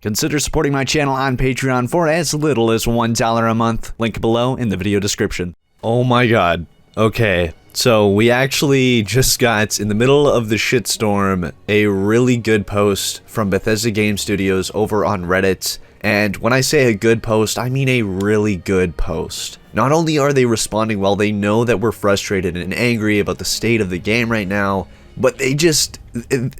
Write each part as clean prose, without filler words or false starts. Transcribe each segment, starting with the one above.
Consider supporting my channel on Patreon for as little as $1 a month. Link below in the video description. Oh my god. Okay. So we actually just got, in the middle of the shitstorm, a really good post from Bethesda Game Studios over on Reddit. And when I say a good post, I mean a really good post. Not only are they responding well, they know that we're frustrated and angry about the state of the game right now, but they just,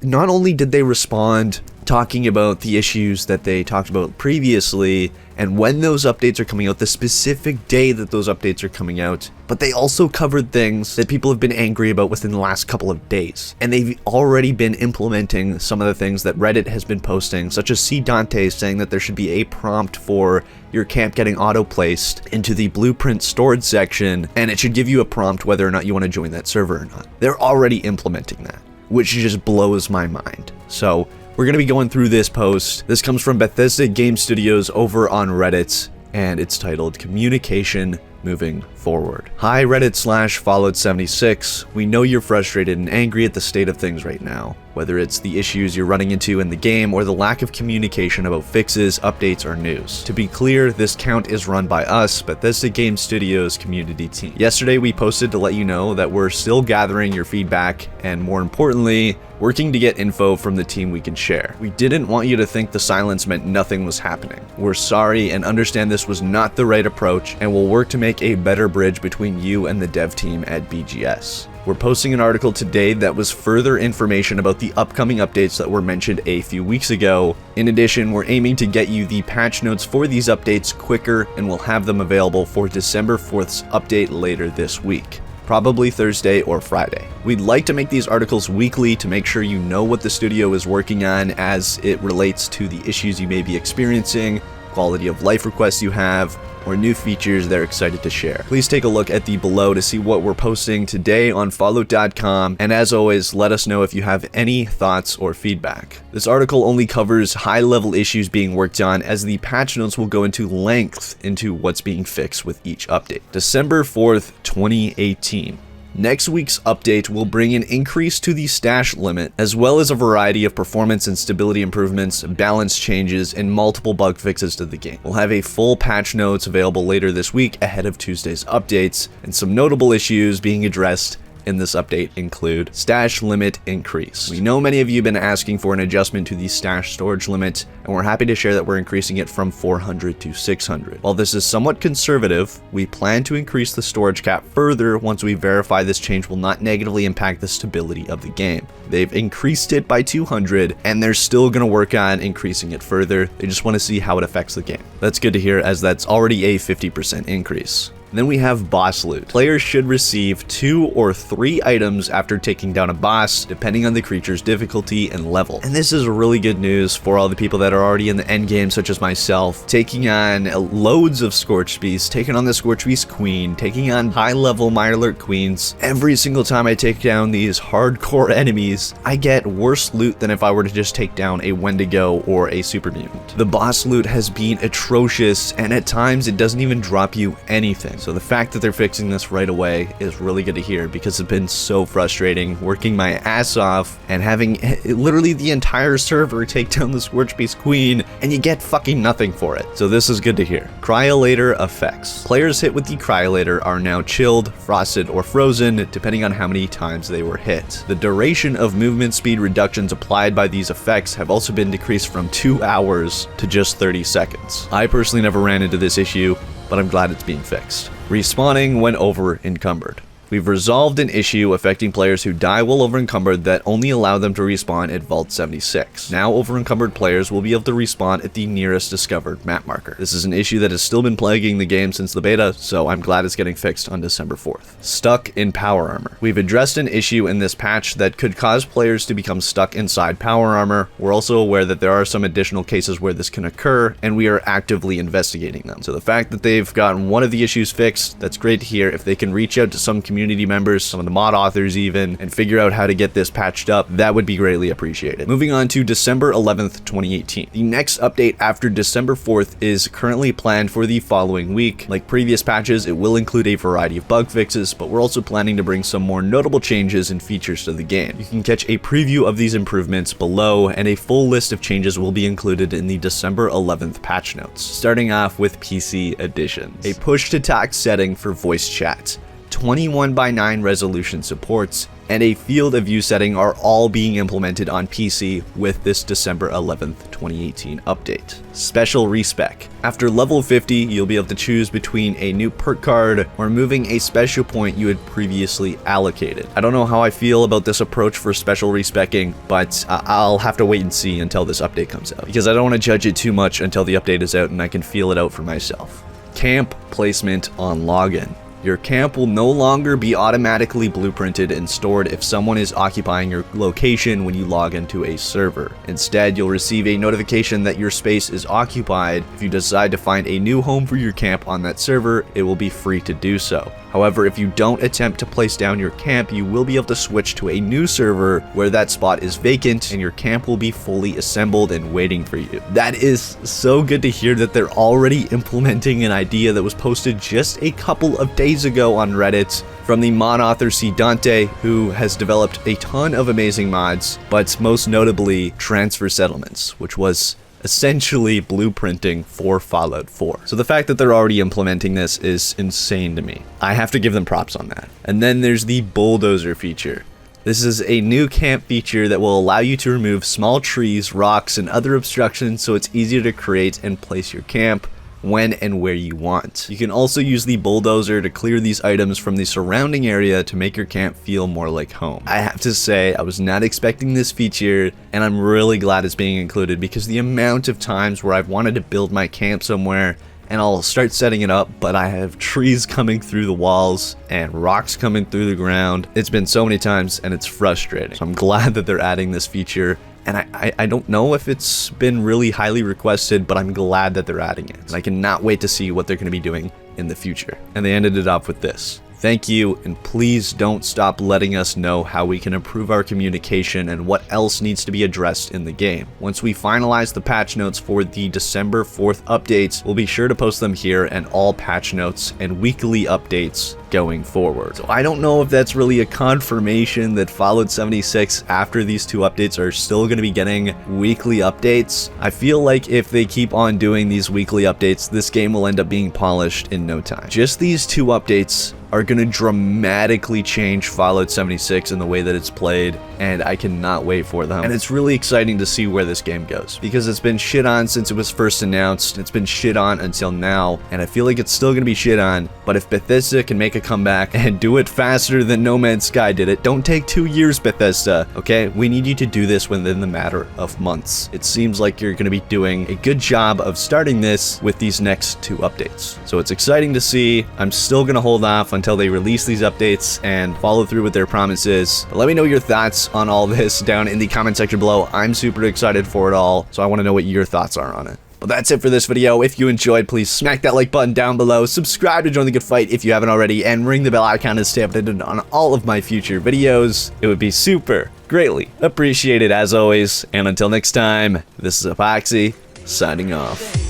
not only did they respond talking about the issues that they talked about previously and when those updates are coming out, the specific day that those updates are coming out, but they also covered things that people have been angry about within the last couple of days. And they've already been implementing some of the things that Reddit has been posting, such as C. Dante saying that there should be a prompt for your camp getting auto-placed into the blueprint storage section, and it should give you a prompt whether or not you want to join that server or not. They're already implementing that, which just blows my mind. So we're going to be going through this post. This comes from Bethesda Game Studios over on Reddit, and it's titled Communication Moving Forward. Hi Reddit/Followed76. We know you're frustrated and angry at the state of things right now, whether it's the issues you're running into in the game or the lack of communication about fixes, updates, or news. To be clear, this count is run by us, Bethesda Game Studios community team. Yesterday we posted to let you know that we're still gathering your feedback and, more importantly, working to get info from the team we can share. We didn't want you to think the silence meant nothing was happening. We're sorry and understand this was not the right approach, and we'll work to make a better bridge between you and the dev team at BGS. We're posting an article today that was further information about the upcoming updates that were mentioned a few weeks ago. In addition, we're aiming to get you the patch notes for these updates quicker, and we'll have them available for December 4th's update later this week. Probably Thursday or Friday. We'd like to make these articles weekly to make sure you know what the studio is working on as it relates to the issues you may be experiencing, quality of life requests you have, or new features they're excited to share. Please take a look at the below to see what we're posting today on followed.com, and as always, let us know if you have any thoughts or feedback. This article only covers high-level issues being worked on, as the patch notes will go into length into what's being fixed with each update. December 4th, 2018. Next week's update will bring an increase to the stash limit, as well as a variety of performance and stability improvements, balance changes, and multiple bug fixes to the game. We'll have a full patch notes available later this week ahead of Tuesday's updates, and some notable issues being addressed in this update include stash limit increase. We know many of you have been asking for an adjustment to the stash storage limit, and we're happy to share that we're increasing it from 400 to 600. While this is somewhat conservative, we plan to increase the storage cap further once we verify this change will not negatively impact the stability of the game. They've increased it by 200, and they're still going to work on increasing it further. They just want to see how it affects the game. That's good to hear, as that's already a 50% increase. Then we have boss loot. Players should receive 2 or 3 items after taking down a boss, depending on the creature's difficulty and level. And this is really good news for all the people that are already in the end game, such as myself, taking on loads of Scorched Beasts, taking on the Scorched Beast Queen, taking on high-level Mirelurk Queens. Every single time I take down these hardcore enemies, I get worse loot than if I were to just take down a Wendigo or a Super Mutant. The boss loot has been atrocious, and at times it doesn't even drop you anything. So the fact that they're fixing this right away is really good to hear, because it's been so frustrating working my ass off and having literally the entire server take down the Scorched Beast Queen, and you get fucking nothing for it. So this is good to hear. Cryolator effects. Players hit with the Cryolator are now chilled, frosted, or frozen, depending on how many times they were hit. The duration of movement speed reductions applied by these effects have also been decreased from 2 hours to just 30 seconds. I personally never ran into this issue, but I'm glad it's being fixed. Respawning when over encumbered. We've resolved an issue affecting players who die while over-encumbered that only allow them to respawn at Vault 76. Now over-encumbered players will be able to respawn at the nearest discovered map marker. This is an issue that has still been plaguing the game since the beta, so I'm glad it's getting fixed on December 4th. Stuck in power armor. We've addressed an issue in this patch that could cause players to become stuck inside power armor. We're also aware that there are some additional cases where this can occur, and we are actively investigating them. So the fact that they've gotten one of the issues fixed, that's great to hear. If they can reach out to some community community members, some of the mod authors even, and figure out how to get this patched up, that would be greatly appreciated. Moving on to December 11th, 2018. The next update after December 4th is currently planned for the following week. Like previous patches, it will include a variety of bug fixes, but we're also planning to bring some more notable changes and features to the game. You can catch a preview of these improvements below, and a full list of changes will be included in the December 11th patch notes. Starting off with PC additions. A push-to-talk setting for voice chat, 21:9 resolution supports, and a field of view setting are all being implemented on PC with this December 11th, 2018 update. Special Respec. After level 50, you'll be able to choose between a new perk card or moving a special point you had previously allocated. I don't know how I feel about this approach for special respecing, but I'll have to wait and see until this update comes out, because I don't want to judge it too much until the update is out and I can feel it out for myself. Camp placement on login. Your camp will no longer be automatically blueprinted and stored if someone is occupying your location when you log into a server. Instead, you'll receive a notification that your space is occupied. If you decide to find a new home for your camp on that server, it will be free to do so. However, if you don't attempt to place down your camp, you will be able to switch to a new server where that spot is vacant and your camp will be fully assembled and waiting for you. That is so good to hear that they're already implementing an idea that was posted just a couple of days ago on Reddit from the mod author C. Dante, who has developed a ton of amazing mods, but most notably Transfer Settlements, which was essentially blueprinting for Fallout 4. So the fact that they're already implementing this is insane to me. I have to give them props on that. And then there's the Bulldozer feature. This is a new camp feature that will allow you to remove small trees, rocks, and other obstructions so it's easier to create and place your camp when and where you want. You can also use the Bulldozer to clear these items from the surrounding area to make your camp feel more like home. I have to say, I was not expecting this feature, and I'm really glad it's being included, because the amount of times where I've wanted to build my camp somewhere and I'll start setting it up, but I have trees coming through the walls and rocks coming through the ground. It's been so many times and it's frustrating. So I'm glad that they're adding this feature. And I don't know if it's been really highly requested, but I'm glad that they're adding it. And I cannot wait to see what they're going to be doing in the future. And they ended it off with this. Thank you, and please don't stop letting us know how we can improve our communication and what else needs to be addressed in the game. Once we finalize the patch notes for the December 4th updates, we'll be sure to post them here and all patch notes and weekly updates going forward. So I don't know if that's really a confirmation that Fallout 76 after these two updates are still going to be getting weekly updates. I feel like if they keep on doing these weekly updates, this game will end up being polished in no time. Just these two updates are going to dramatically change Fallout 76 in the way that it's played, and I cannot wait for them. And it's really exciting to see where this game goes, because it's been shit on since it was first announced, it's been shit on until now, and I feel like it's still going to be shit on. But if Bethesda can make a comeback and do it faster than No Man's Sky did it, don't take 2 years, Bethesda, okay? We need you to do this within the matter of months. It seems like you're going to be doing a good job of starting this with these next two updates. So it's exciting to see. I'm still going to hold off until they release these updates and follow through with their promises. But let me know your thoughts on all this down in the comment section below. I'm super excited for it all, so I want to know what your thoughts are on it. Well, that's it for this video. If you enjoyed, please smack that like button down below, subscribe to join the good fight if you haven't already, and ring the bell icon to stay updated on all of my future videos. It would be super greatly appreciated as always. And until next time, this is Epoxy signing off.